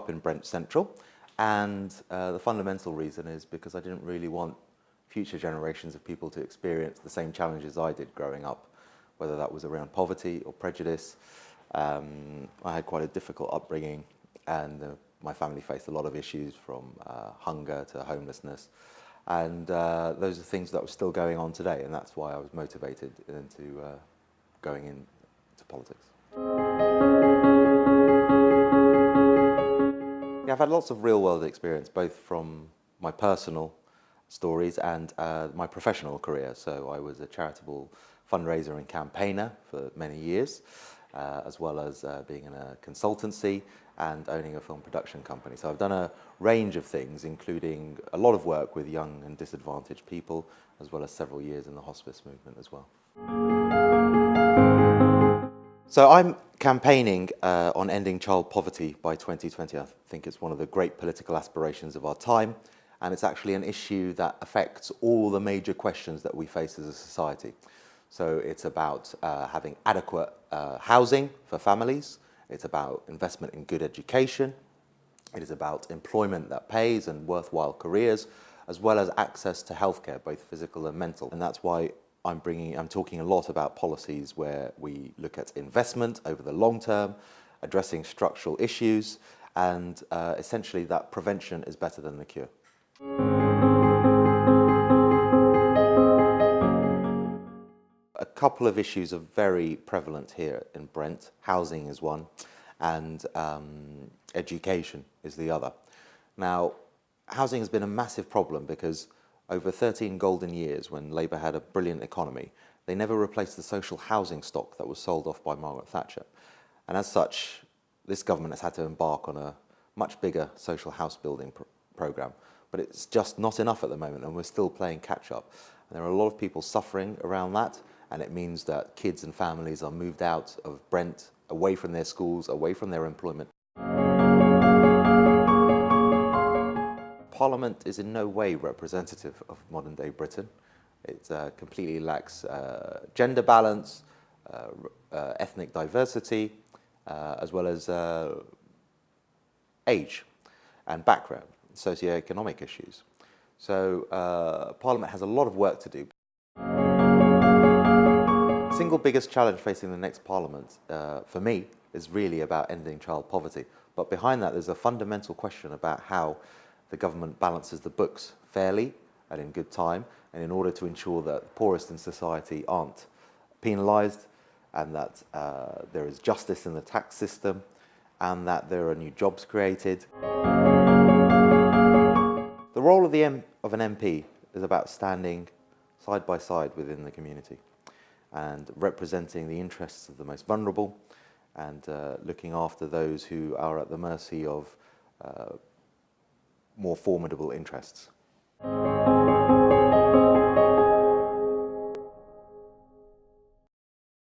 up in Brent Central, and the fundamental reason is because I didn't really want future generations of people to experience the same challenges I did growing up, whether that was around poverty or prejudice. I had quite a difficult upbringing, and my family faced a lot of issues from hunger to homelessness. And those are things that were still going on today, and that's why I was motivated into going into politics. Yeah, I've had lots of real-world experience, both from my personal stories and my professional career. So I was a charitable fundraiser and campaigner for many years, as well as being in a consultancy and owning a film production company. So I've done a range of things, including a lot of work with young and disadvantaged people, as well as several years in the hospice movement as well. So I'm campaigning on ending child poverty by 2020. I think it's one of the great political aspirations of our time, and it's actually an issue that affects all the major questions that we face as a society. So it's about having adequate housing for families. It's about investment in good education. It is about employment that pays and worthwhile careers, as well as access to healthcare, both physical and mental. And that's why I'm talking a lot about policies where we look at investment over the long term, addressing structural issues, and essentially that prevention is better than the cure. A couple of issues are very prevalent here in Brent. Housing is one, and education is the other. Now, housing has been a massive problem because over 13 golden years, when Labour had a brilliant economy, they never replaced the social housing stock that was sold off by Margaret Thatcher. And as such, this government has had to embark on a much bigger social house building programme. But it's just not enough at the moment, and we're still playing catch up. And there are a lot of people suffering around that, and it means that kids and families are moved out of Brent, away from their schools, away from their employment. Parliament is in no way representative of modern day Britain. It completely lacks gender balance, ethnic diversity, as well as age and background, socioeconomic issues. So Parliament has a lot of work to do. The single biggest challenge facing the next Parliament, for me, is really about ending child poverty. But behind that, there's a fundamental question about how the government balances the books fairly and in good time, and in order to ensure that the poorest in society aren't penalised, and that there is justice in the tax system, and that there are new jobs created. The role of an MP is about standing side by side within the community and representing the interests of the most vulnerable, and looking after those who are at the mercy of more formidable interests.